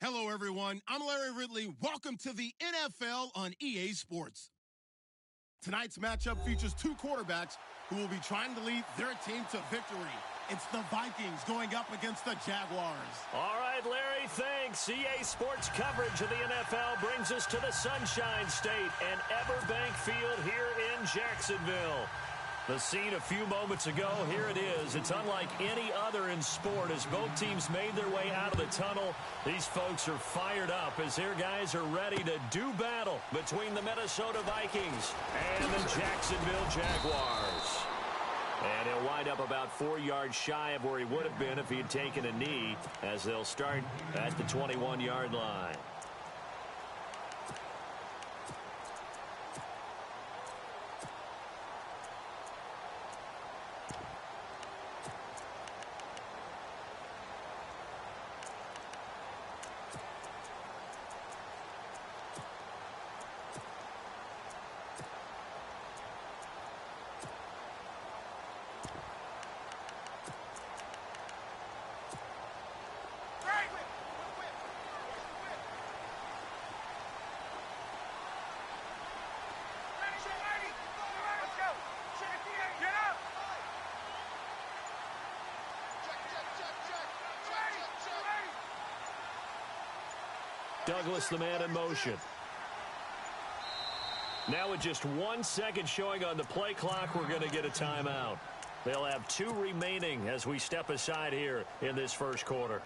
Hello, everyone. I'm Larry Ridley. Welcome to the NFL on EA Sports. Tonight's matchup features two quarterbacks who will be trying to lead their team to victory. It's the Vikings going up against the Jaguars. All right, Larry, thanks. EA Sports coverage of the NFL brings us to the Sunshine State and Everbank Field here in Jacksonville. The scene a few moments ago, here it is. It's unlike any other in sport as both teams made their way out of the tunnel. These folks are fired up as their guys are ready to do battle between the Minnesota Vikings and the Jacksonville Jaguars. And he'll wind up about 4 yards shy of where he would have been if he had taken a knee as they'll start at the 21-yard line. Douglas, the man in motion. Now with just 1 second showing on the play clock, we're going to get a timeout. They'll have 2 remaining as we step aside here in this first quarter.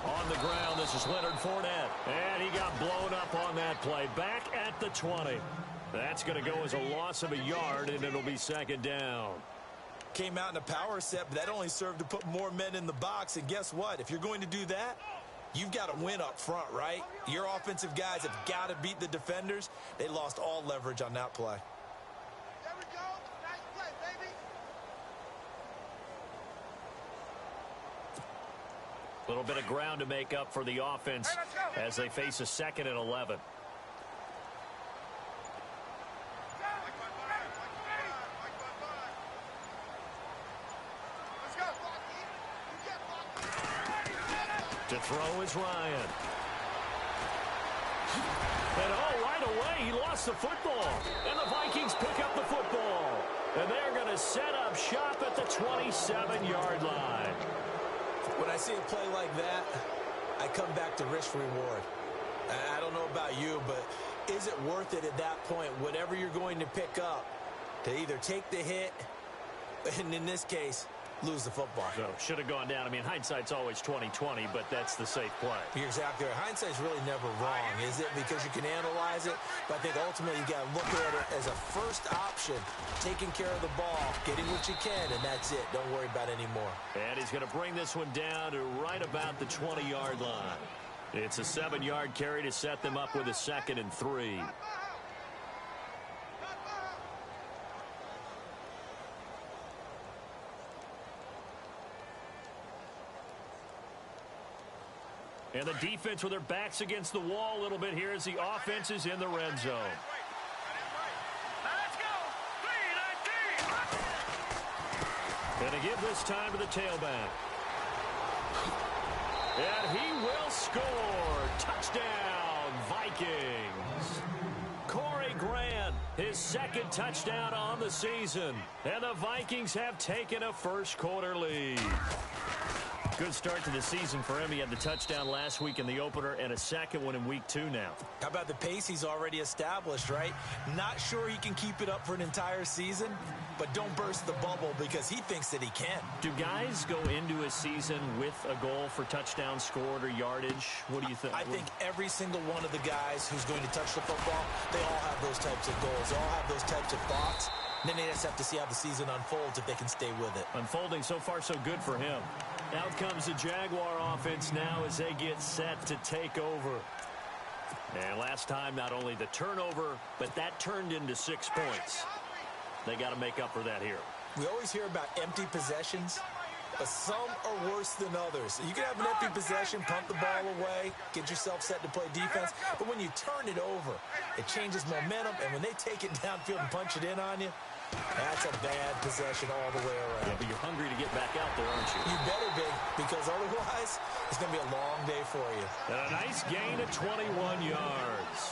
On the ground, this is Leonard Fournette. And he got blown up on that play. Back at the 20. That's going to go as a loss of a yard, and it'll be second down. Came out in a power set, but that only served to put more men in the box. And guess what? If you're going to do that, you've got to win up front, right? Your offensive guys have got to beat the defenders. They lost all leverage on that play. There we go. Nice play, baby. A little bit of ground to make up for the offense as they face a 2nd and 11. To throw is Ryan. And right away, he lost the football. And the Vikings pick up the football. And they're going to set up shop at the 27-yard line. When I see a play like that, I come back to risk-reward. I don't know about you, but is it worth it at that point, whatever you're going to pick up, to either take the hit, and in this case, lose the football? So, should have gone down. I mean, hindsight's always 20/20, but that's the safe play. You're exactly right. Hindsight's really never wrong, is it? Because you can analyze it, but I think ultimately you got to look at it as a first option, taking care of the ball, getting what you can, and that's it. Don't worry about any more. And he's going to bring this one down to right about the 20-yard line. It's a 7-yard carry to set them up with a 2nd and 3. And the defense with their backs against the wall a little bit here as the offense is in the red zone. And to give this time to the tailback. And he will score. Touchdown, Vikings. Corey Grant, his 2nd touchdown on the season. And the Vikings have taken a first-quarter lead. Good start to the season for him. He had the touchdown last week in the opener and a 2nd one in week 2 now. How about the pace he's already established, right? Not sure he can keep it up for an entire season, but don't burst the bubble because he thinks that he can. Do guys go into a season with a goal for touchdown scored or yardage? What do you think? I think every single one of the guys who's going to touch the football, they all have those types of goals. They all have those types of thoughts. Then they just have to see how the season unfolds if they can stay with it. Unfolding so far so good for him. Out comes the Jaguar offense now as they get set to take over. And last time, not only the turnover, but that turned into 6 points. They got to make up for that here. We always hear about empty possessions, but some are worse than others. You can have an empty possession, punt the ball away, get yourself set to play defense, but when you turn it over, it changes momentum, and when they take it downfield and punch it in on you, that's a bad possession all the way around. Yeah, but you're hungry to get back out there, aren't you? You better be, because otherwise, it's going to be a long day for you. And a nice gain of 21 yards.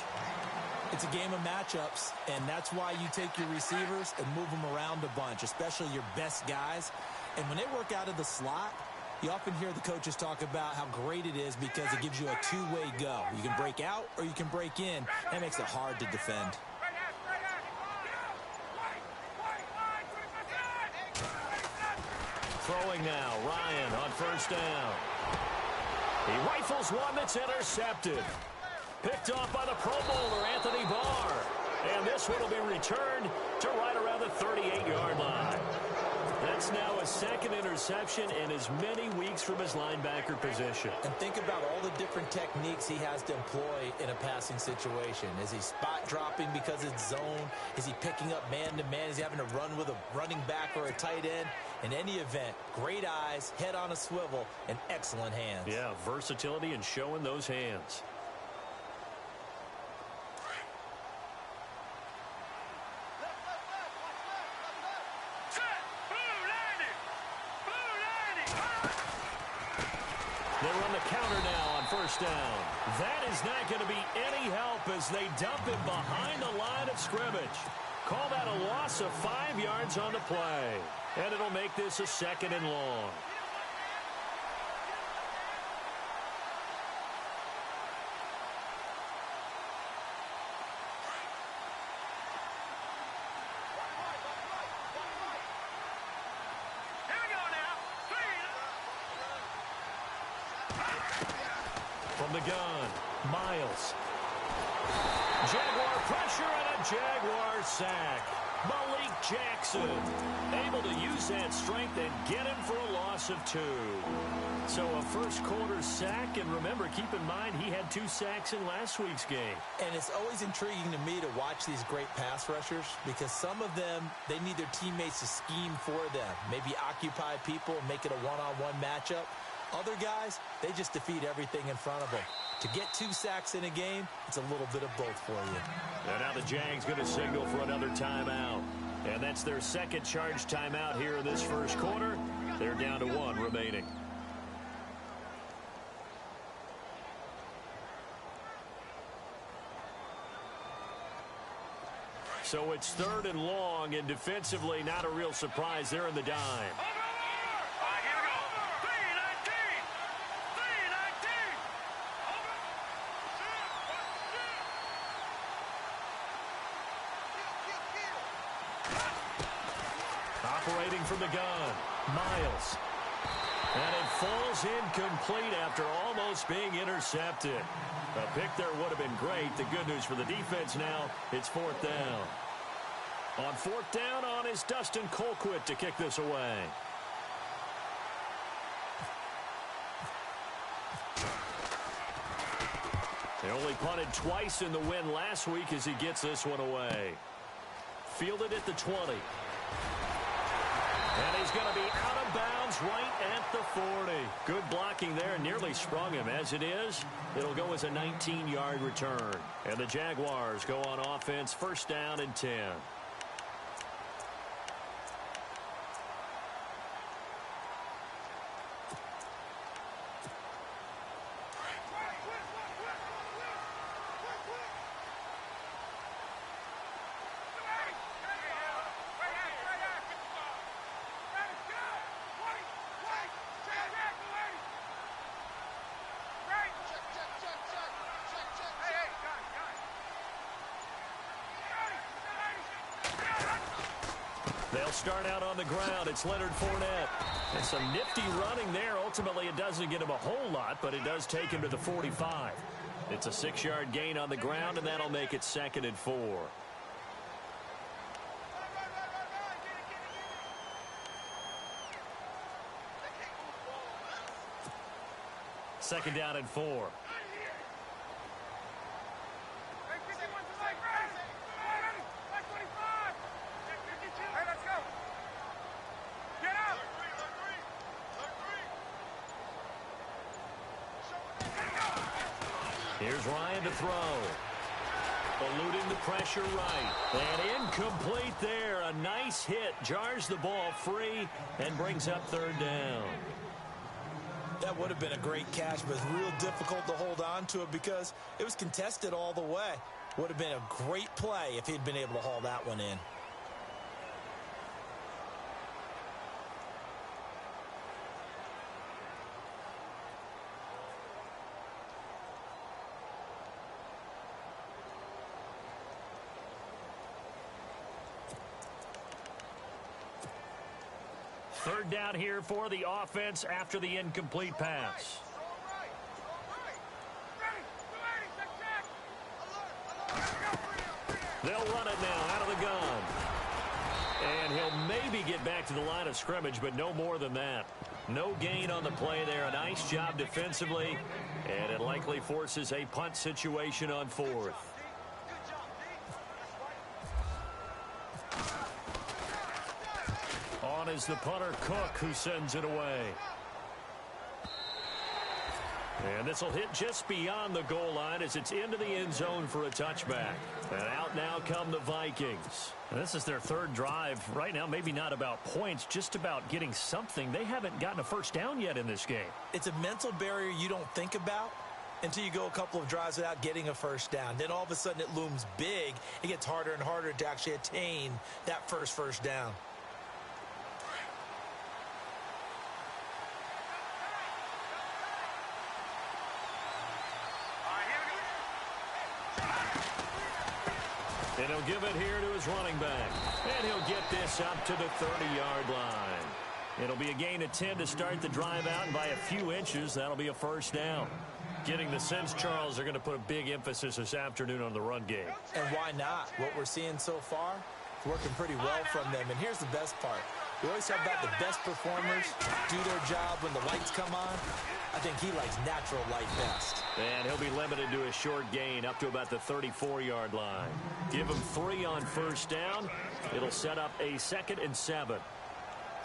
It's a game of matchups, and that's why you take your receivers and move them around a bunch, especially your best guys. And when they work out of the slot, you often hear the coaches talk about how great it is because it gives you a two-way go. You can break out or you can break in. That makes it hard to defend. Throwing now, Ryan on first down. He rifles one that's intercepted. Picked off by the Pro Bowler, Anthony Barr. And this one will be returned to right around the 38-yard line. That's now a second interception in as many weeks from his linebacker position. And think about all the different techniques he has to employ in a passing situation. Is he spot dropping because it's zone? Is he picking up man-to-man? Is he having to run with a running back or a tight end? In any event, great eyes, head on a swivel, and excellent hands. Yeah, versatility and showing those hands. They run the counter now on first down. That is not going to be any help as they dump it behind the line of scrimmage. Call that a loss of 5 yards on the play. And it'll make this a second and long. From the gun, Miles. Jaguar pressure and a Jaguar sack. Malik Jackson able to use that strength and get him for a loss of 2. So a first quarter sack, and remember, keep in mind he had 2 sacks in last week's game. And it's always intriguing to me to watch these great pass rushers because some of them, they need their teammates to scheme for them. Maybe occupy people and make it a one-on-one matchup. Other guys, they just defeat everything in front of them. To get 2 sacks in a game, it's a little bit of both for you. And now the Jags going to signal for another timeout. And that's their second charge timeout here in this first quarter. They're down to 1 remaining. So it's 3rd and long, and defensively not a real surprise there in the dime. Operating from the gun, Miles. And it falls incomplete after almost being intercepted. A pick there would have been great. The good news for the defense now, it's 4th down. On 4th down on is Dustin Colquitt to kick this away. They only punted twice in the win last week as he gets this one away. Fielded at the 20. And he's going to be out of bounds right at the 40. Good blocking there, nearly sprung him. As it is, it'll go as a 19-yard return. And the Jaguars go on offense, 1st down and 10. They'll start out on the ground. It's Leonard Fournette. And some nifty running there. Ultimately, it doesn't get him a whole lot, but it does take him to the 45. It's a 6-yard gain on the ground, and that'll make it 2nd and 4. Second down and 4. Here's Ryan to throw. Eluding the pressure right. And incomplete there. A nice hit. Jars the ball free and brings up third down. That would have been a great catch, but it's real difficult to hold on to it because it was contested all the way. Would have been a great play if he'd been able to haul that one in. Third down here for the offense after the incomplete pass. They'll run it now out of the gun. And he'll maybe get back to the line of scrimmage, but no more than that. No gain on the play there. A nice job defensively. And it likely forces a punt situation on fourth. On is the punter, Cook, who sends it away. And this will hit just beyond the goal line as it's into the end zone for a touchback. And out now come the Vikings. And this is their third drive. Right now, maybe not about points, just about getting something. They haven't gotten a first down yet in this game. It's a mental barrier you don't think about until you go a couple of drives without getting a first down. Then all of a sudden it looms big. It gets harder and harder to actually attain that first down. And he'll give it here to his running back. And he'll get this up to the 30-yard line. It'll be a gain of 10 to start the drive out, and by a few inches, that'll be a first down. Getting the sense, Charles, they're going to put a big emphasis this afternoon on the run game. And why not? What we're seeing so far is working pretty well from them. And here's the best part. We always talk about the best performers do their job when the lights come on. I think he likes natural light best. And he'll be limited to a short gain up to about the 34-yard line. Give him 3 on first down. It'll set up a 2nd and 7.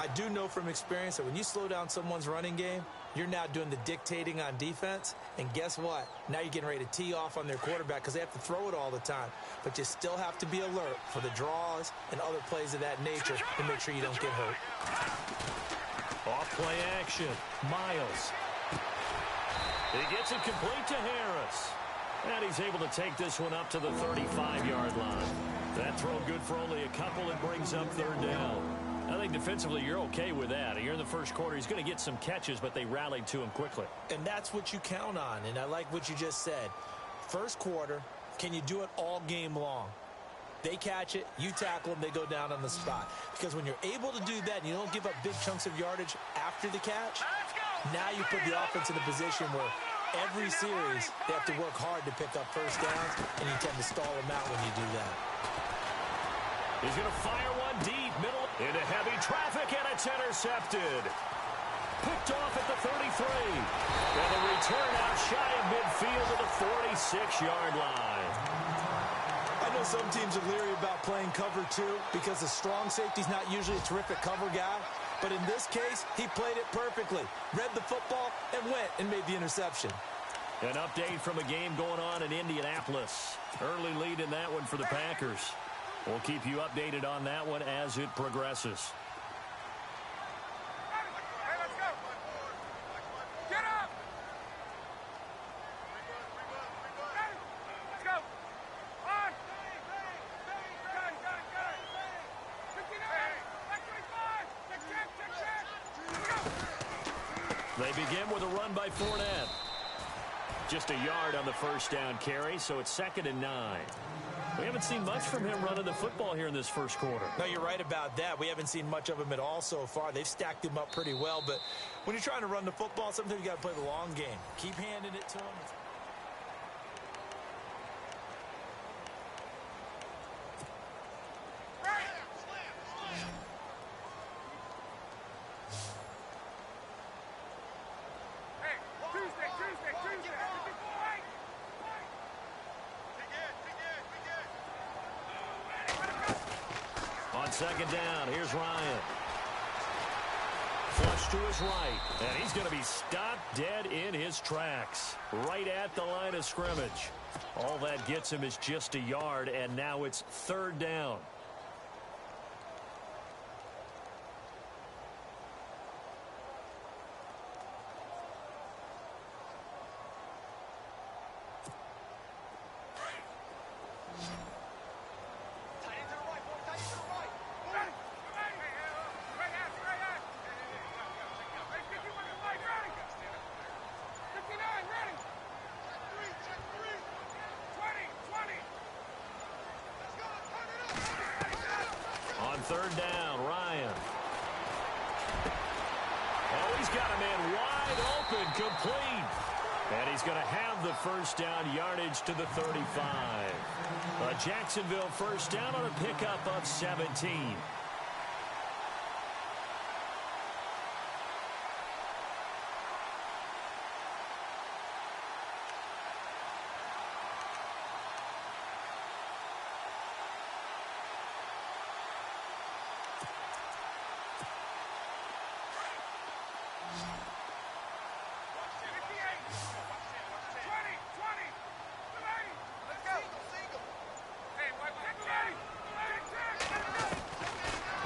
I do know from experience that when you slow down someone's running game, you're now doing the dictating on defense. And guess what? Now you're getting ready to tee off on their quarterback because they have to throw it all the time. But you still have to be alert for the draws and other plays of that nature to make sure you don't get hurt. Off play action. Miles. He gets it complete to Harris. And he's able to take this one up to the 35-yard line. That throw good for only a couple. It brings up third down. I think defensively you're okay with that. Here in the first quarter, he's going to get some catches, but they rallied to him quickly. And that's what you count on, and I like what you just said. First quarter, can you do it all game long? They catch it, you tackle them, they go down on the spot. Because when you're able to do that and you don't give up big chunks of yardage after the catch, now you put the offense in a position where every series they have to work hard to pick up first downs, and you tend to stall them out when you do that. He's going to fire one deep, middle, into heavy traffic, and it's intercepted. Picked off at the 33. And a return out shy of midfield to the 46-yard line. I know some teams are leery about playing cover 2 because the strong safety's not usually a terrific cover guy. But in this case, he played it perfectly. Read the football and went and made the interception. An update from a game going on in Indianapolis. Early lead in that one for the Packers. We'll keep you updated on that one as it progresses. Hey, let's go. Get up. Let's go. On. Got it. 59. Check. They begin with a run by Fournette. Just a yard on the first down carry, so it's 2nd and 9. We haven't seen much from him running the football here in this first quarter. No, you're right about that. We haven't seen much of him at all so far. They've stacked him up pretty well, but when you're trying to run the football, sometimes you got to play the long game. Keep handing it to him. Hey, Tuesday. On second down, here's Ryan. Flush to his right, and he's going to be stopped dead in his tracks, right at the line of scrimmage. All that gets him is just a yard, and now it's third down. Third down, Ryan. Oh, he's got a man wide open, complete. And he's going to have the first down, yardage to the 35. A Jacksonville first down on a pickup of 17.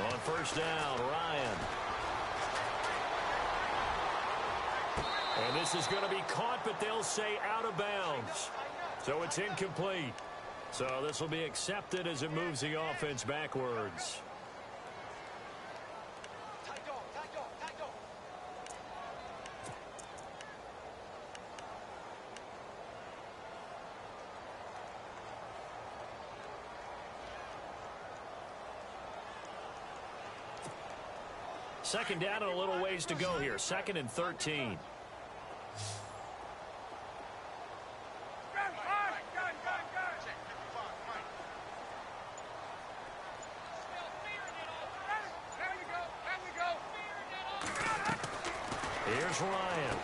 On first down, Ryan. And this is going to be caught, but they'll say out of bounds. So it's incomplete. So this will be accepted as it moves the offense backwards. Second down and a little ways to go here. Second and 13. Here's Ryan.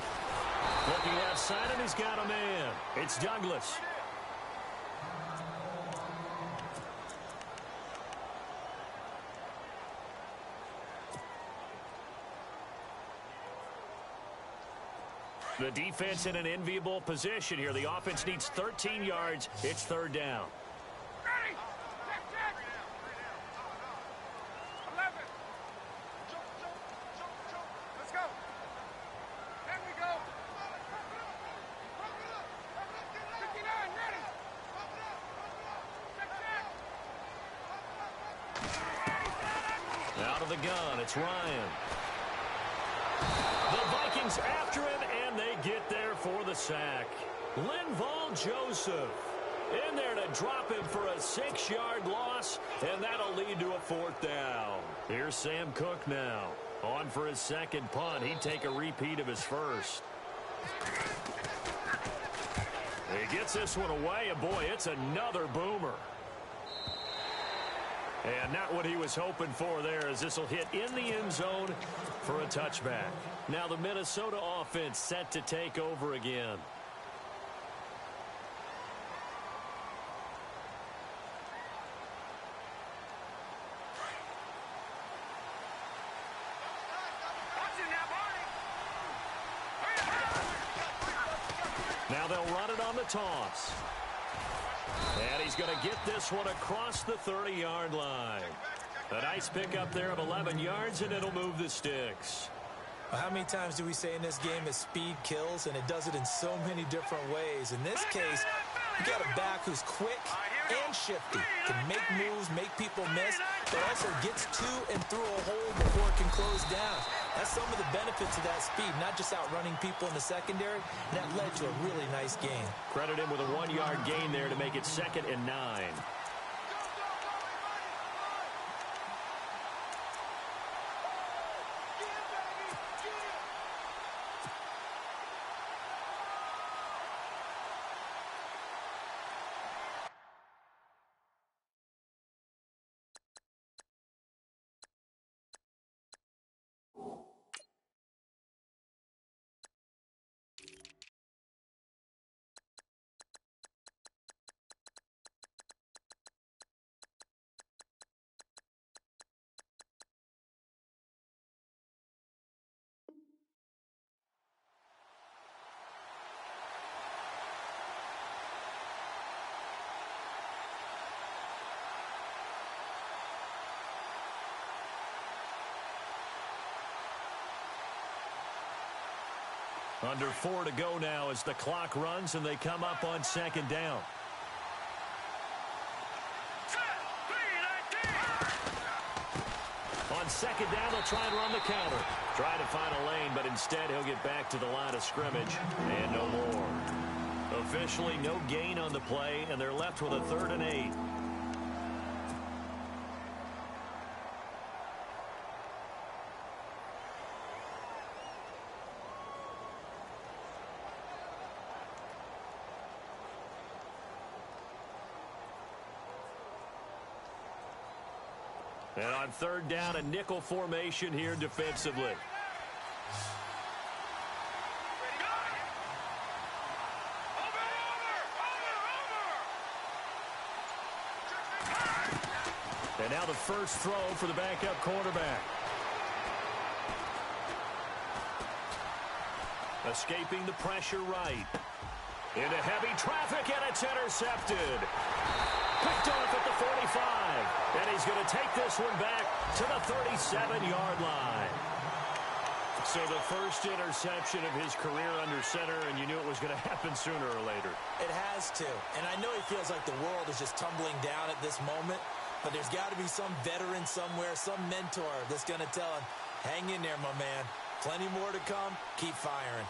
Looking left side, and he's got a man. It's Douglas. The defense in an enviable position here. The offense needs 13 yards. It's third down. Ready. Check. 11. Let's go. There we go. 59, ready. Check. Out of the gun, it's Ryan. The Vikings after him, and they get there for the sack. Linval Joseph in there to drop him for a 6-yard loss, and that'll lead to a fourth down. Here's Sam Cook now. On for his second punt. He'd take a repeat of his first. He gets this one away, and boy, it's another boomer. And not what he was hoping for there, as this will hit in the end zone for a touchback. Now the Minnesota offense set to take over again. Now they'll run it on the toss. And he's going to get this one across the 30-yard line. A nice pickup there of 11 yards, and it'll move the sticks. Well, how many times do we say in this game that speed kills, and it does it in so many different ways? In this case, you got a back who's quick and shifty, can make moves, make people miss, but also gets to and through a hole before it can close down. That's some of the benefits of that speed, not just outrunning people in the secondary, and that led to a really nice gain. Credit him with a 1-yard gain there to make it 2nd and 9. Under 4 to go now as the clock runs and they come up on second down. On second down, they'll try and run the counter. Try to find a lane, but instead he'll get back to the line of scrimmage and no more. Officially no gain on the play, and they're left with a 3rd and 8. And on 3rd down, a nickel formation here defensively. And now the first throw for the backup quarterback. Escaping the pressure right. Into heavy traffic, and it's intercepted. Picked off at the 45. And he's going to take this one back to the 37-yard line. So the first interception of his career under center, and you knew it was going to happen sooner or later. It has to. And I know he feels like the world is just tumbling down at this moment. But there's got to be some veteran somewhere, some mentor that's going to tell him, hang in there, my man. Plenty more to come. Keep firing.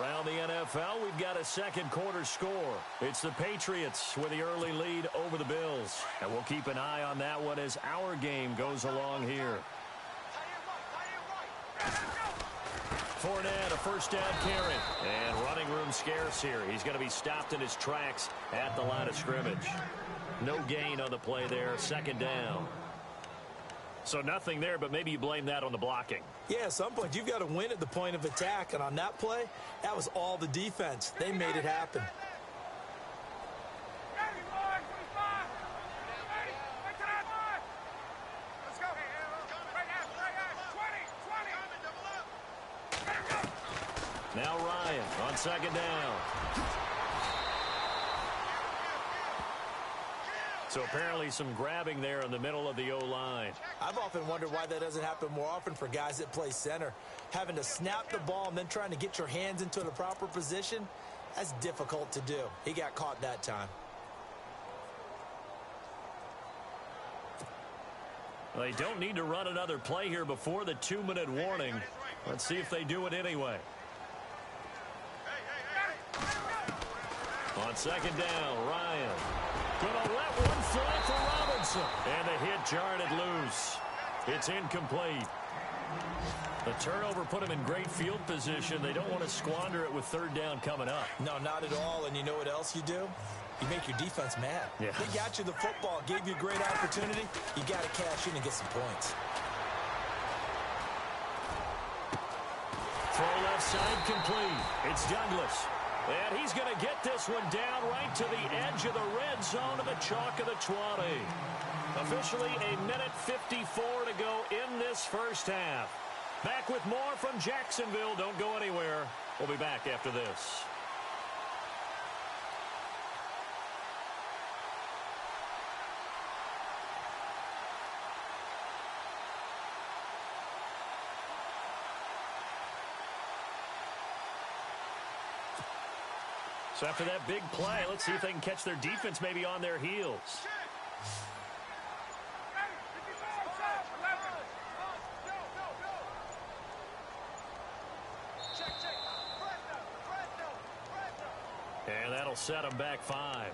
Around the NFL, we've got a second quarter score. It's the Patriots with the early lead over the Bills. And we'll keep an eye on that one as our game goes along here. Fournette, a first down carry. And running room scarce here. He's going to be stopped in his tracks at the line of scrimmage. No gain on the play there. Second down. So nothing there, but maybe you blame that on the blocking. Yeah, at some point, you've got to win at the point of attack. And on that play, that was all the defense. They made it happen. Now Ryan on second down. So apparently some grabbing there in the middle of the O-line. I've often wondered why that doesn't happen more often for guys that play center. Having to snap the ball and then trying to get your hands into the proper position, that's difficult to do. He got caught that time. Well, they don't need to run another play here before the 2-minute warning. Let's see if they do it anyway. On second down, Ryan. Gonna let one fly for Robinson. And the hit jarred it loose. It's incomplete. The turnover put him in great field position. They don't want to squander it with 3rd down coming up. No, not at all. And you know what else you do? You make your defense mad. Yeah. They got you the football, gave you a great opportunity. You got to cash in and get some points. Throw left side complete. It's Douglas. And he's going to get this one down right to the edge of the red zone of the chalk of the 20. Officially a minute 54 to go in this first half. Back with more from Jacksonville. Don't go anywhere. We'll be back after this. So after that big play, let's see if they can catch their defense maybe on their heels. And that'll set them back 5.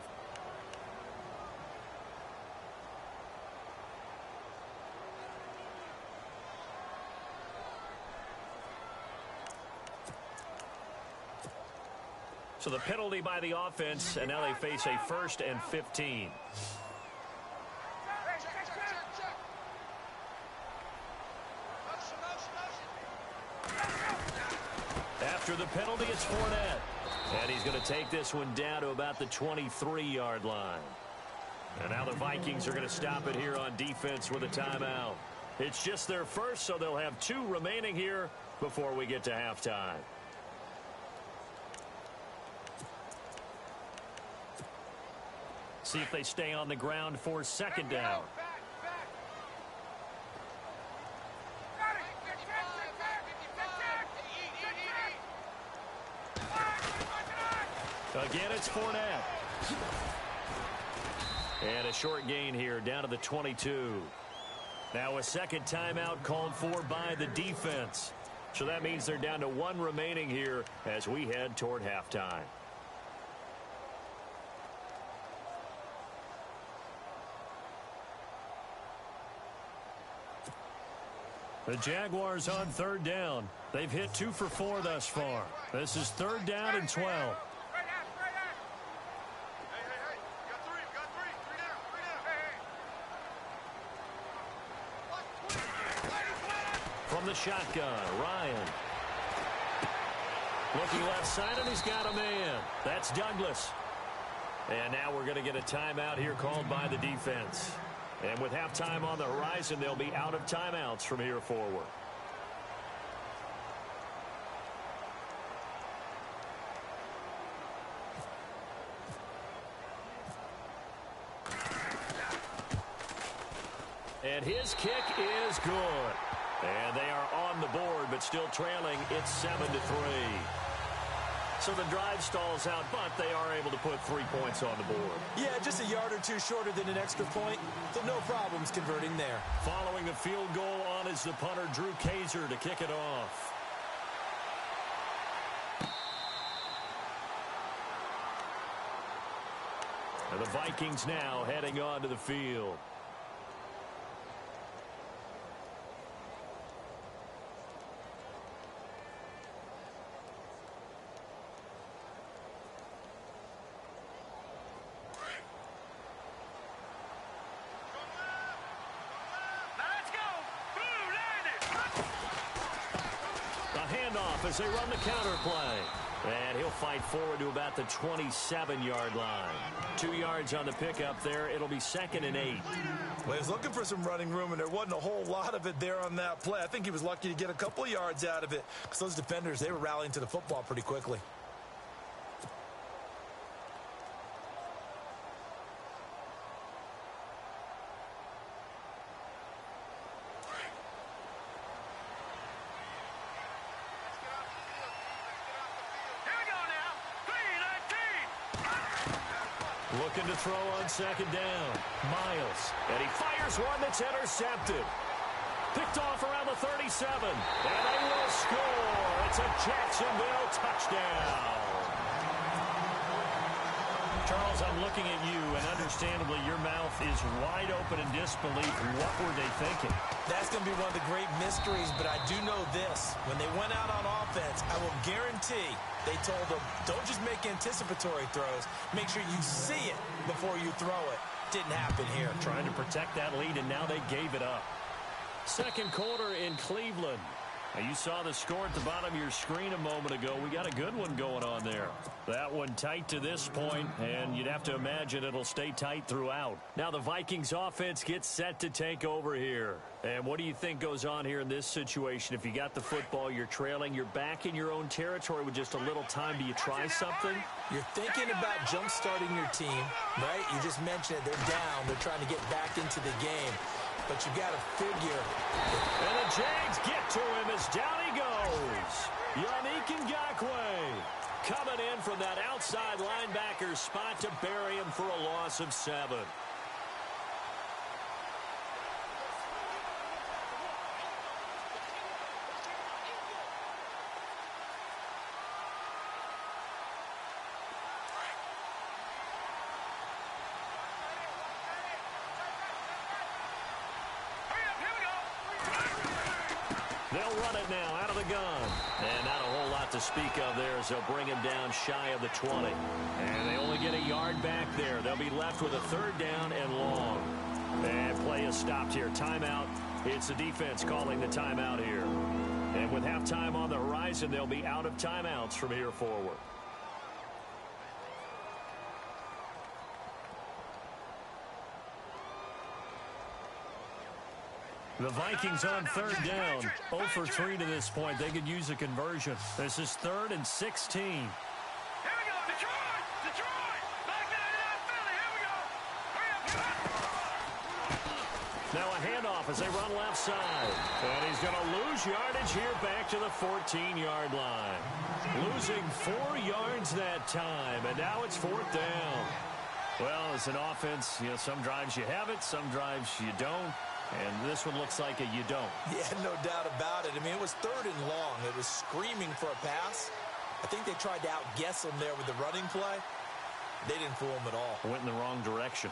So the penalty by the offense, and now they face a 1st and 15. After the penalty, it's Fournette. And he's going to take this one down to about the 23-yard line. And now the Vikings are going to stop it here on defense with a timeout. It's just their first, so they'll have 2 remaining here before we get to halftime. See if they stay on the ground for second down. Again, it's Fournette. And a short gain here down to the 22. Now a second timeout called for by the defense. So that means they're down to one remaining here as we head toward halftime. The Jaguars on third down. They've hit 2 for 4 thus far. This is third down and 12. From the shotgun, Ryan. Looking left side, and he's got a man. That's Douglas. And now we're going to get a timeout here called by the defense. And with halftime on the horizon, they'll be out of timeouts from here forward. And his kick is good. And they are on the board, but still trailing. It's 7-3. So the drive stalls out, but they are able to put 3 points on the board. Yeah, just a yard or two shorter than an extra point, so no problems converting there. Following the field goal on is the punter, Drew Kaiser, to kick it off. And the Vikings now heading onto the field. As they run the counter play. And he'll fight forward to about the 27-yard line. 2 yards on the pickup there. It'll be 2nd and 8. Well, he was looking for some running room, and there wasn't a whole lot of it there on that play. I think he was lucky to get a couple yards out of it because those defenders, they were rallying to the football pretty quickly. Looking to throw on 2nd down. Miles. And he fires one that's intercepted. Picked off around the 37. And they will score. It's a Jacksonville touchdown. Charles, I'm looking at you, and understandably your mouth is wide open in disbelief. What were they thinking? That's going to be one of the great mysteries, but I do know this. When they went out on offense, I will guarantee they told them, don't just make anticipatory throws. Make sure you see it before you throw it. Didn't happen here. Trying to protect that lead, and now they gave it up. Second quarter in Cleveland. Now, you saw the score at the bottom of your screen a moment ago. We got a good one going on there. That one tight to this point, and you'd have to imagine it'll stay tight throughout. Now the Vikings offense gets set to take over here. And what do you think goes on here in this situation? If you got the football, you're trailing, you're back in your own territory with just a little time. Do you try something? You're thinking about jump-starting your team, right? You just mentioned it. They're down. They're trying to get back into the game. But you got to figure. And the Jags get to him as down he goes. Yannick Ngakoue coming in from that outside linebacker spot to bury him for a loss of 7. They'll run it now out of the gun. And not a whole lot to speak of there as they'll bring him down shy of the 20. And they only get a yard back there. They'll be left with a 3rd down and long. And play is stopped here. Timeout. It's the defense calling the timeout here. And with halftime on the horizon, they'll be out of timeouts from here forward. The Vikings on 3rd down. 0 for 3 to this point. They could use a conversion. This is 3rd and 16. Here we go, Detroit! Detroit! Back down in Philly, here we go! Hurry up, Now a handoff off as they run left side. And he's going to lose yardage here back to the 14-yard line. Losing 4 yards that time, and now it's 4th down. Well, as an offense, some drives you have it, some drives you don't. And this one looks like a you don't. Yeah, no doubt about it. I mean, it was 3rd and long. It was screaming for a pass. I think they tried to outguess him there with the running play. They didn't fool him at all. Went in the wrong direction.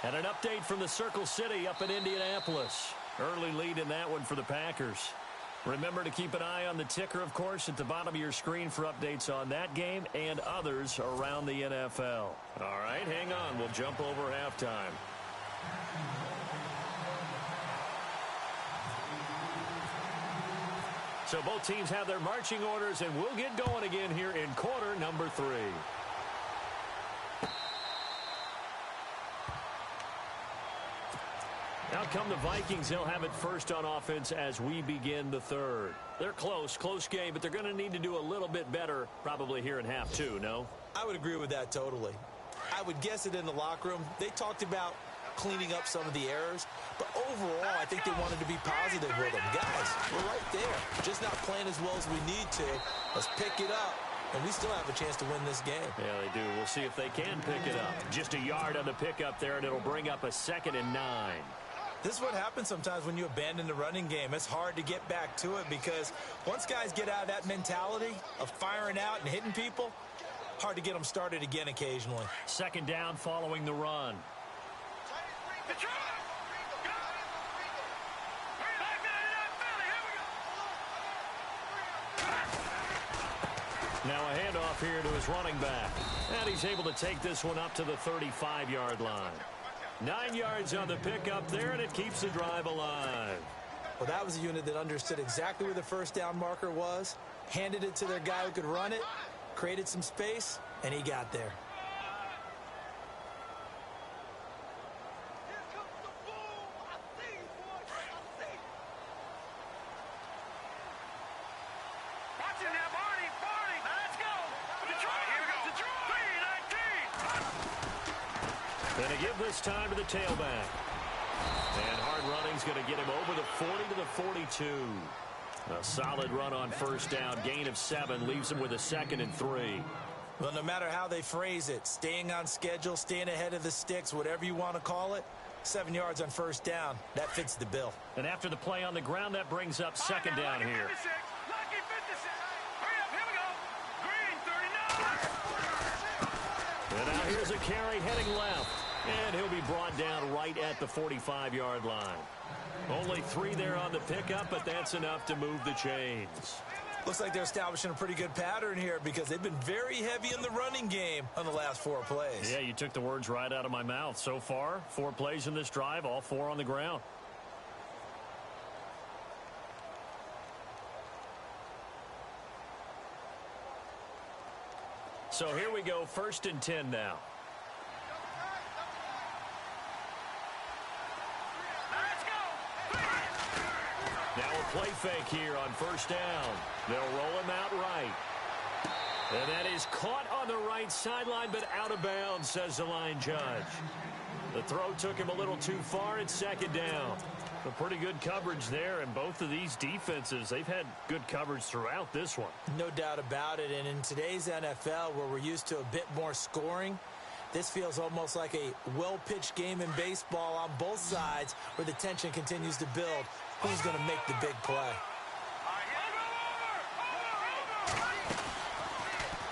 And an update from the Circle City up in Indianapolis. Early lead in that one for the Packers. Remember to keep an eye on the ticker, of course, at the bottom of your screen for updates on that game and others around the NFL. All right, hang on. We'll jump over halftime. So both teams have their marching orders, and we'll get going again here in quarter number 3. Out come the Vikings. They'll have it first on offense as we begin the 3rd. They're close game, but they're going to need to do a little bit better probably here in half 2, no? I would agree with that totally. I would guess it in the locker room. They talked about cleaning up some of the errors, but overall, I think they wanted to be positive with them. Guys, we're right there. Just not playing as well as we need to. Let's pick it up, and we still have a chance to win this game. Yeah, they do. We'll see if they can pick it up. Just a yard on the pickup there, and it'll bring up a 2nd and 9. This is what happens sometimes when you abandon the running game. It's hard to get back to it because once guys get out of that mentality of firing out and hitting people, hard to get them started again occasionally. 2nd down following the run. Now a handoff here to his running back. And he's able to take this one up to the 35-yard line. 9 yards on the pickup there, and it keeps the drive alive. Well, that was a unit that understood exactly where the 1st down marker was, handed it to their guy who could run it, created some space, and he got there. Going to give this time to the tailback. And hard running's going to get him over the 40 to the 42. A solid run on 1st down. Gain of 7 leaves him with a 2nd and 3. Well, no matter how they phrase it, staying on schedule, staying ahead of the sticks, whatever you want to call it, 7 yards on 1st down, that fits the bill. And after the play on the ground, that brings up 2nd down here. And now here's a carry heading left. And he'll be brought down right at the 45-yard line. Only 3 there on the pickup, but that's enough to move the chains. Looks like they're establishing a pretty good pattern here because they've been very heavy in the running game on the last 4 plays. Yeah, you took the words right out of my mouth. So far, 4 plays in this drive, all 4 on the ground. So here we go, 1st and 10 now. Now a play fake here on 1st down. They'll roll him out right. And that is caught on the right sideline, but out of bounds, says the line judge. The throw took him a little too far. It's 2nd down. A pretty good coverage there, and both of these defenses, they've had good coverage throughout this one. No doubt about it, and in today's NFL, where we're used to a bit more scoring, this feels almost like a well-pitched game in baseball on both sides where the tension continues to build. Who's going to make the big play?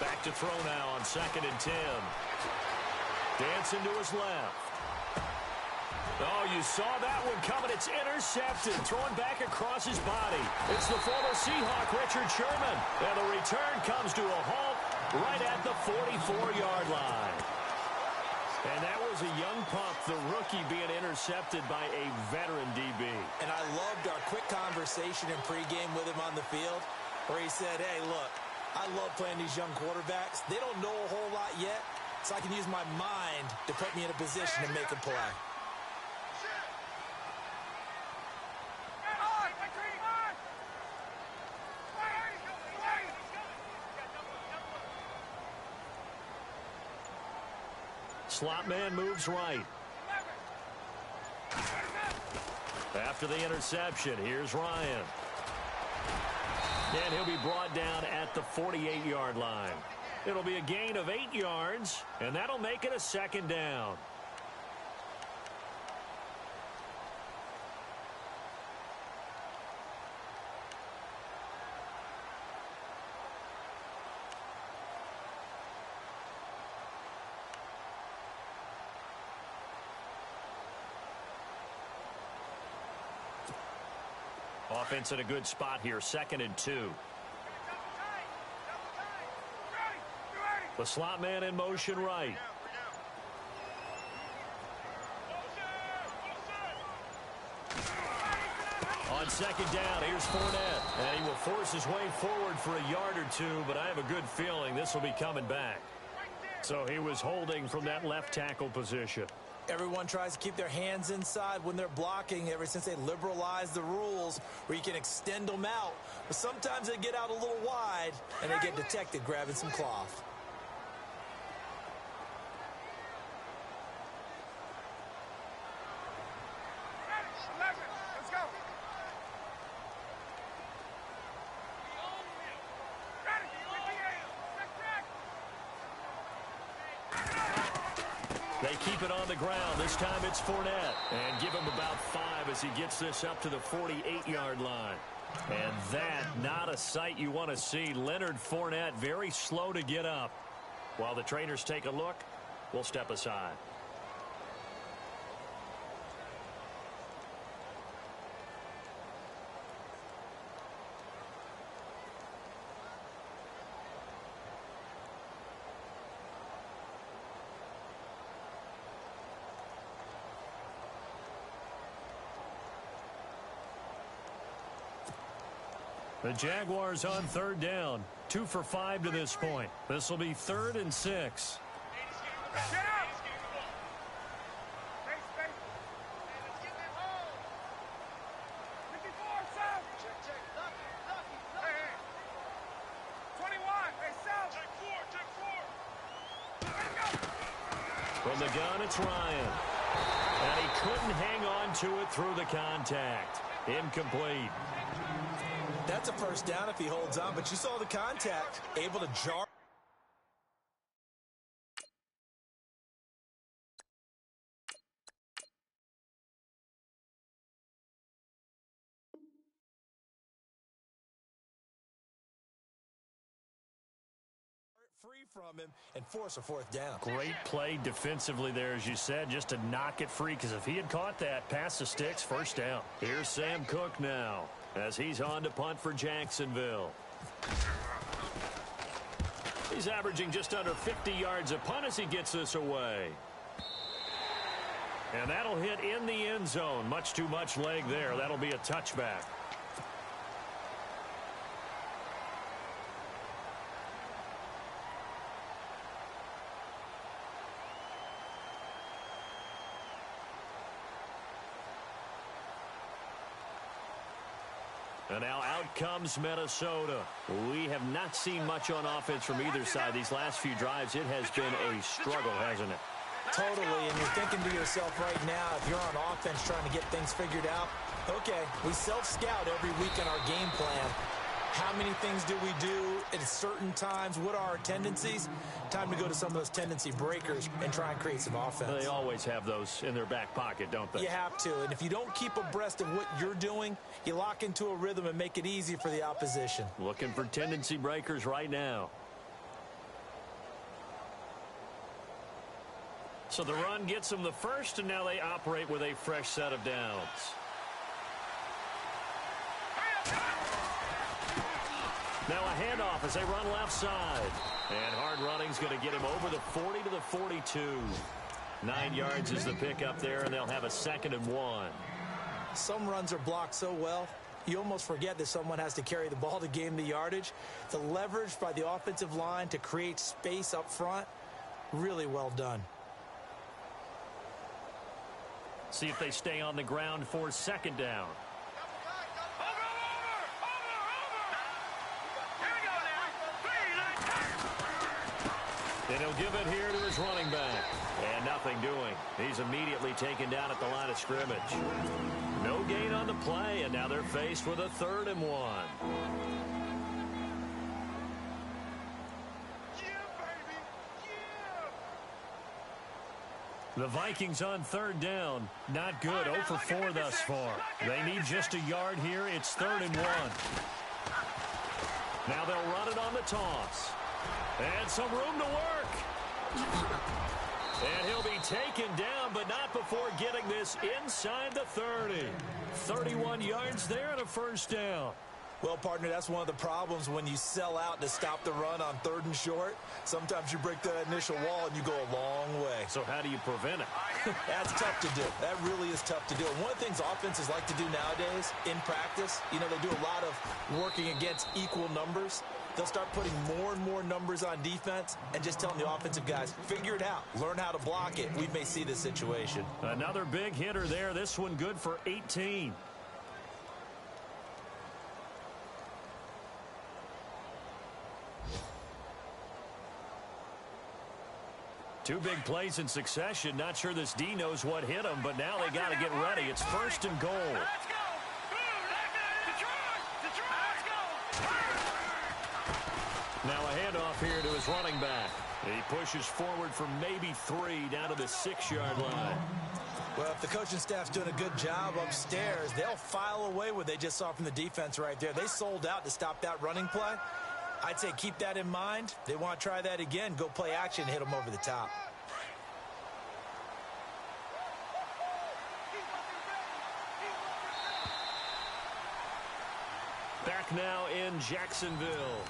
Back to throw now on 2nd and 10. Dancing to his left. Oh, you saw that one coming. It's intercepted. Thrown back across his body. It's the former Seahawk, Richard Sherman. And the return comes to a halt right at the 44-yard line. And that was a young pup, the rookie, being intercepted by a veteran DB. And I loved our quick conversation in pregame with him on the field where he said, hey, look, I love playing these young quarterbacks. They don't know a whole lot yet, so I can use my mind to put me in a position to make a play. Slot man moves right. After the interception, here's Ryan. And he'll be brought down at the 48-yard line. It'll be a gain of 8 yards, and that'll make it a second down. Offense in a good spot here, 2nd and 2. The slot man in motion right. On 2nd down, here's Fournette. And he will force his way forward for a yard or two, but I have a good feeling this will be coming back. So he was holding from that left tackle position. Everyone tries to keep their hands inside when they're blocking ever since they liberalized the rules where you can extend them out. But sometimes they get out a little wide and they get detected grabbing some cloth. Let's go. They keep it on the ground. This time it's Fournette. And give him about 5 as he gets this up to the 48-yard line. And that, not a sight you want to see. Leonard Fournette very slow to get up. While the trainers take a look, we'll step aside. The Jaguars on 3rd down. 2 for 5 to this point. This will be 3rd and 6. Get up! Space. Let's get that hole. 54, South. Check. Lucky. Hey. 21. Hey, South. Check 4. Let's go. From the gun, it's Ryan. And he couldn't hang on to it through the contact. Incomplete. That's a first down if he holds on, but you saw the contact. Able to jar. Free from him and force a 4th down. Great play defensively there, as you said, just to knock it free, because if he had caught that, pass the sticks, 1st down. Here's Sam Cook now, as he's on to punt for Jacksonville. He's averaging just under 50 yards a punt as he gets this away. And that'll hit in the end zone. Much too much leg there. That'll be a touchback. And now out comes Minnesota. We have not seen much on offense from either side. These last few drives, it has been a struggle, hasn't it? Totally, and you're thinking to yourself right now, if you're on offense trying to get things figured out, okay, we self-scout every week in our game plan. How many things do we do at certain times? What are our tendencies? Time to go to some of those tendency breakers and try and create some offense. They always have those in their back pocket, don't they? You have to, and if you don't keep abreast of what you're doing, you lock into a rhythm and make it easy for the opposition. Looking for tendency breakers right now. So the run gets them the first, and now they operate with a fresh set of downs. Now a handoff as they run left side. And hard running's going to get him over the 40 to the 42. 9 yards is the pickup there, and they'll have a 2nd and 1. Some runs are blocked so well, you almost forget that someone has to carry the ball to gain the yardage. The leverage by the offensive line to create space up front, really well done. See if they stay on the ground for 2nd down. And he'll give it here to his running back. And nothing doing. He's immediately taken down at the line of scrimmage. No gain play, and now they're faced with a 3rd and 1. The Vikings on 3rd down. Not good. 0 for 4 thus far. They need just a yard here. It's 3rd and 1. Now they'll run it on the toss. And some room to work. And he'll be taken down, but not before getting this inside the 30. 31 yards there and a 1st down. Well, partner, that's one of the problems when you sell out to stop the run on 3rd and short. Sometimes you break that initial wall and you go a long way. So how do you prevent it? That's tough to do. That really is tough to do. And one of the things offenses like to do nowadays in practice, you know, they do a lot of working against equal numbers. They'll start putting more and more numbers on defense and just telling the offensive guys, figure it out. Learn how to block it. We may see this situation. Another big hitter there. This one good for 18. Two big plays in succession. Not sure this D knows what hit him, but now they got to get ready. It's 1st and goal. Let's go! Detroit! Now a handoff here to his running back. He pushes forward for maybe 3 down to the 6-yard line. Well, if the coaching staff's doing a good job upstairs, they'll file away what they just saw from the defense right there. They sold out to stop that running play. I'd say keep that in mind. They want to try that again. Go play action, hit them over the top. Back now in Jacksonville.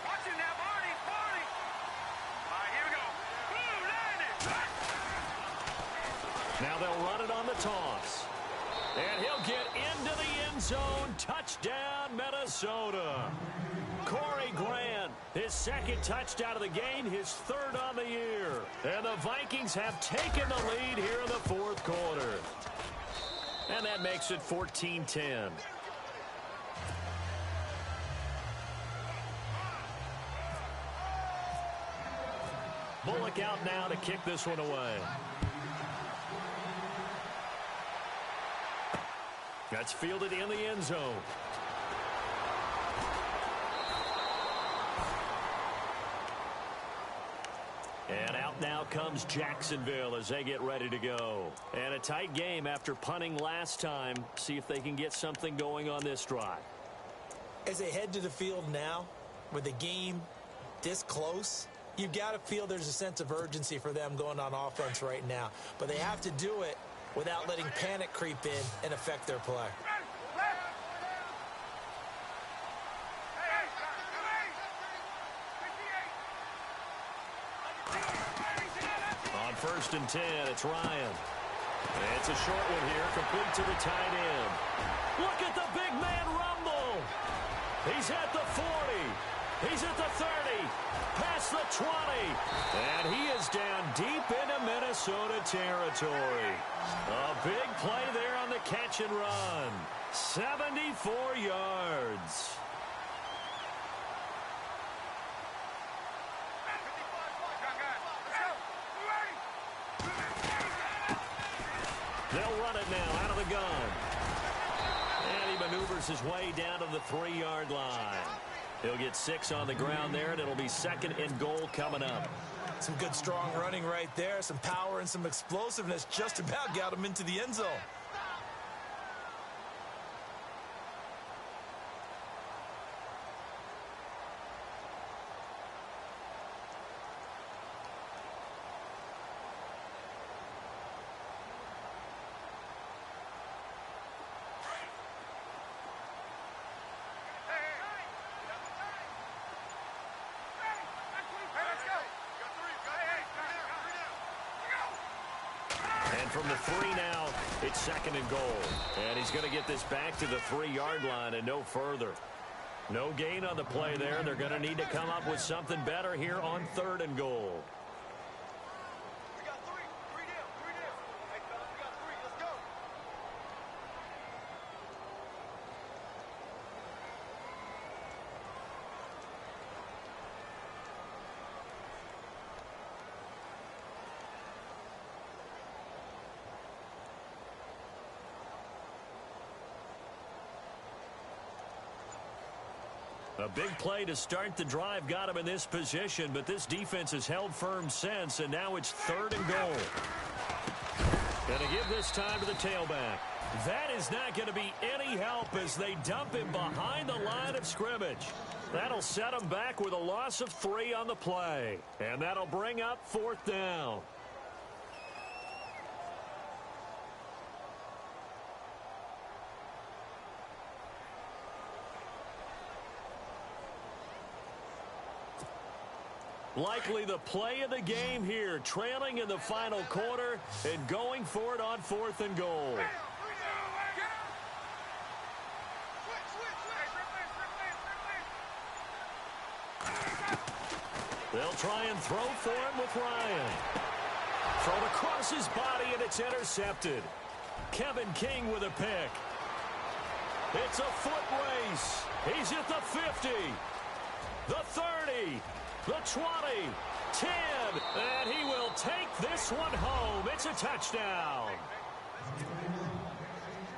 Watch it now, Barney! All right, here we go. Now they'll run it on the toss. And he'll get into the end zone. Touchdown, Minnesota. Corey Grant, his 2nd touchdown of the game, his 3rd on the year. And the Vikings have taken the lead here in the 4th quarter. And that makes it 14-10. Bullock out now to kick this one away. That's fielded in the end zone. And out now comes Jacksonville as they get ready to go. And a tight game after punting last time. See if they can get something going on this drive. As they head to the field now, with the game this close, you've got to feel there's a sense of urgency for them going on offense right now. But they have to do it without letting panic creep in and affect their play. On 1st and 10, it's Ryan. It's a short one here, complete to the tight end. Look at the big man rumble. He's at the 40. He's at the 30. Past the 20. And he is down deep into Minnesota territory. A big play there on the catch and run. 74 yards. They'll run it now out of the gun. And he maneuvers his way down to the 3-yard line. He'll get 6 on the ground there, and it'll be 2nd and goal coming up. Some good, strong running right there. Some power and some explosiveness just about got him into the end zone. From the 3 now, it's 2nd and goal. And he's going to get this back to the 3-yard line and no further. No gain on the play there. They're going to need to come up with something better here on 3rd and goal. We got 3 down. Hey, fellas, we got 3. Let's go. A big play to start the drive got him in this position, but this defense has held firm since, and now it's 3rd and goal. Going to give this time to the tailback. That is not going to be any help as they dump him behind the line of scrimmage. That'll set him back with a loss of 3 on the play, and that'll bring up 4th down. Likely the play of the game here, trailing in the final quarter and going for it on 4th and goal. They'll try and throw for him with Ryan. Thrown across his body, and it's intercepted. Kevin King with a pick. It's a foot race. He's at the 50, the 30, the 20, 10, and he will take this one home. It's a touchdown.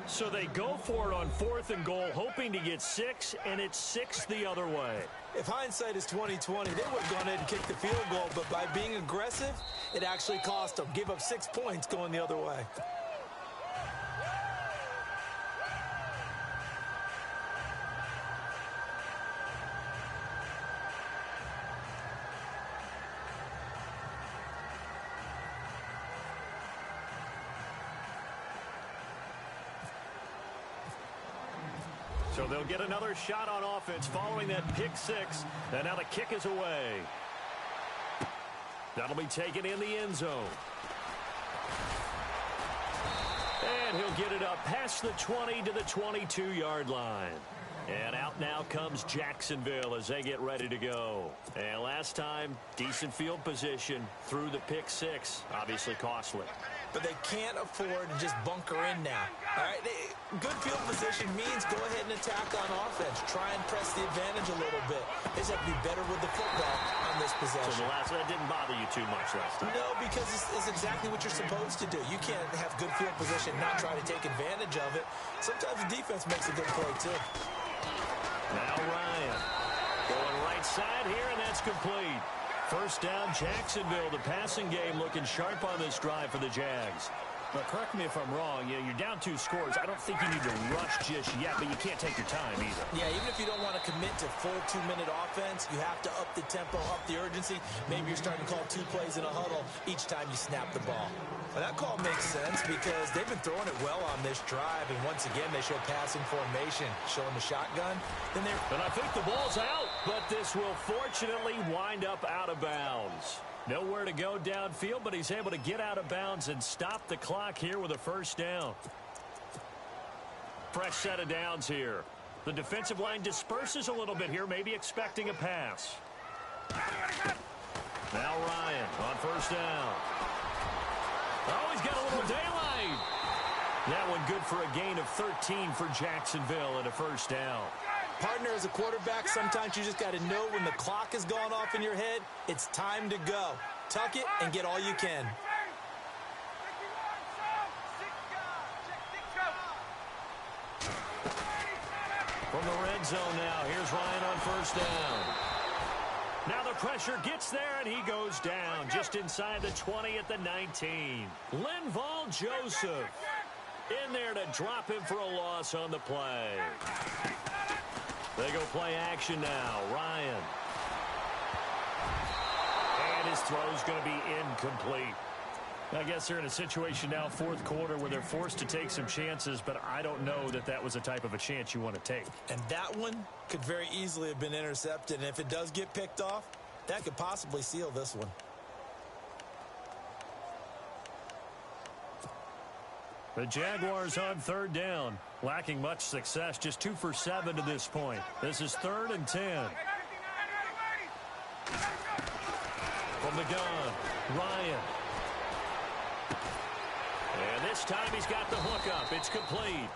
So they go for it on 4th and goal, hoping to get 6, and it's 6 the other way. If hindsight is 20/20, they would have gone ahead and kicked the field goal, but by being aggressive, it actually cost them. Give up 6 points going the other way. So they'll get another shot on offense following that pick 6. And now the kick is away. That'll be taken in the end zone. And he'll get it up past the 20 to the 22-yard line. And out now comes Jacksonville as they get ready to go. And last time, decent field position through the pick 6. Obviously costly. But they can't afford to just bunker in now. All right, good field position means go ahead and attack on offense. Try and press the advantage a little bit. They just have to be better with the football on this possession. So that didn't bother you too much last time? No, because it's exactly what you're supposed to do. You can't have good field position and not try to take advantage of it. Sometimes the defense makes a good play, too. Now Ryan going right side here, and that's complete. First down, Jacksonville. The passing game looking sharp on this drive for the Jags. But correct me if I'm wrong. You're down 2 scores. I don't think you need to rush just yet, but you can't take your time either. Yeah, even if you don't want to commit to full 2-minute offense, you have to up the tempo, up the urgency. Maybe you're starting to call 2 plays in a huddle each time you snap the ball. Well, that call makes sense because they've been throwing it well on this drive, and once again, they show passing formation, showing the shotgun. And I think the ball's out, but this will fortunately wind up out of bounds. Nowhere to go downfield, but he's able to get out of bounds and stop the clock here with a first down. Fresh set of downs here. The defensive line disperses a little bit here, maybe expecting a pass. Now Ryan on first down. Oh, he's got a little daylight. That one good for a gain of 13 for Jacksonville and a first down. Partner, as a quarterback, sometimes you just got to know when the clock has gone off in your head, it's time to go. Tuck it and get all you can. From the red zone now, here's Ryan on first down. Now the pressure gets there, and he goes down just inside the 20 at the 19. Linval Joseph in there to drop him for a loss on the play. They go play action now. Ryan. And his throw's going to be incomplete. I guess they're in a situation now, 4th quarter, where they're forced to take some chances, but I don't know that that was the type of a chance you want to take. And that one could very easily have been intercepted, and if it does get picked off, that could possibly seal this one. The Jaguars on 3rd down, lacking much success, just 2 for 7 to this point. This is 3rd and 10. From the gun, Ryan. And this time he's got the hook up. It's complete.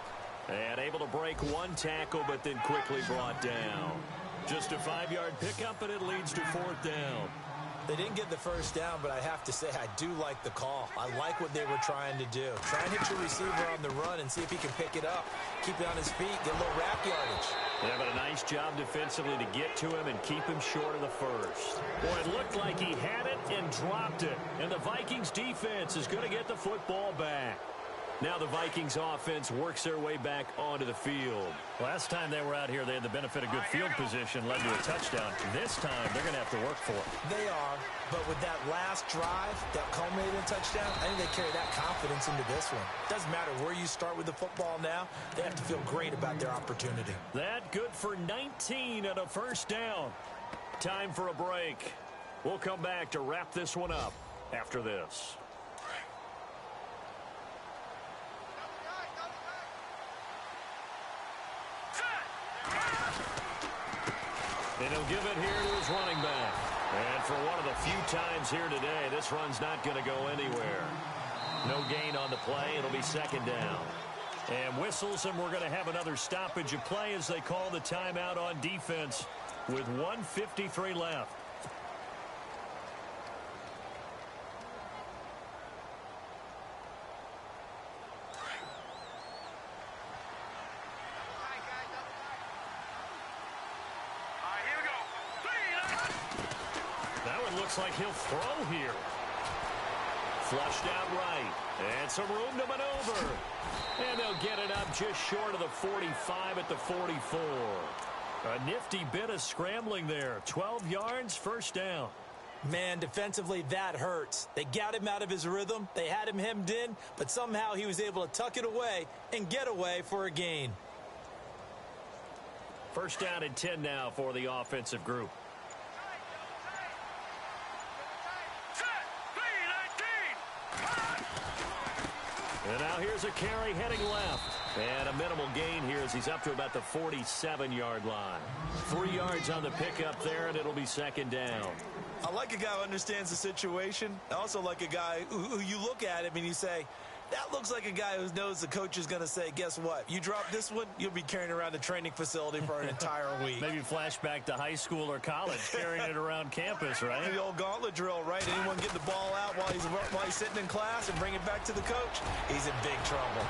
And able to break one tackle, but then quickly brought down. Just a 5-yard pickup, and it leads to 4th down. They didn't get the first down, but I have to say I do like the call. I like what they were trying to do. Try and hit your receiver on the run and see if he can pick it up. Keep it on his feet, get a little rack yardage. Yeah, but a nice job defensively to get to him and keep him short of the first. Boy, it looked like he had it and dropped it. And the Vikings defense is going to get the football back. Now the Vikings offense works their way back onto the field. Last time they were out here, they had the benefit of good field position, led to a touchdown. This time, they're going to have to work for it. They are, but with that last drive that culminated in a touchdown, I think they carry that confidence into this one. Doesn't matter where you start with the football now, they have to feel great about their opportunity. That good for 19 and a first down. Time for a break. We'll come back to wrap this one up after this. And he'll give it here to his running back. And for one of the few times here today, this run's not going to go anywhere. No gain on the play. It'll be second down. And whistles, and we're going to have another stoppage of play as they call the timeout on defense with 1:53 left. Looks like he'll throw here. Flushed out right. And some room to maneuver. And they'll get it up just short of the 45 at the 44. A nifty bit of scrambling there. 12 yards, first down. Man, defensively, that hurts. They got him out of his rhythm. They had him hemmed in, but somehow he was able to tuck it away and get away for a gain. First down and 10 now for the offensive group. And now here's a carry heading left. And a minimal gain here as he's up to about the 47-yard line. 3 yards on the pickup there, and it'll be second down. I like a guy who understands the situation. I also like a guy who you look at him and you say, that looks like a guy who knows the coach is going to say, guess what? You drop this one, you'll be carrying around the training facility for an entire week. Maybe flashback to high school or college, carrying it around campus, right? The old gauntlet drill, right? Anyone get the ball out while he's sitting in class and bring it back to the coach? He's in big trouble.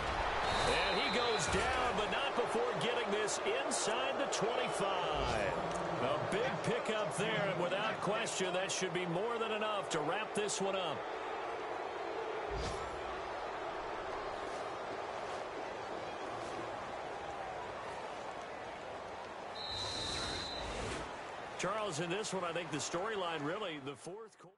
And he goes down, but not before getting this inside the 25. A big pickup there, and without question, that should be more than enough to wrap this one up. Charles, in this one, I think the storyline really, the fourth quarter.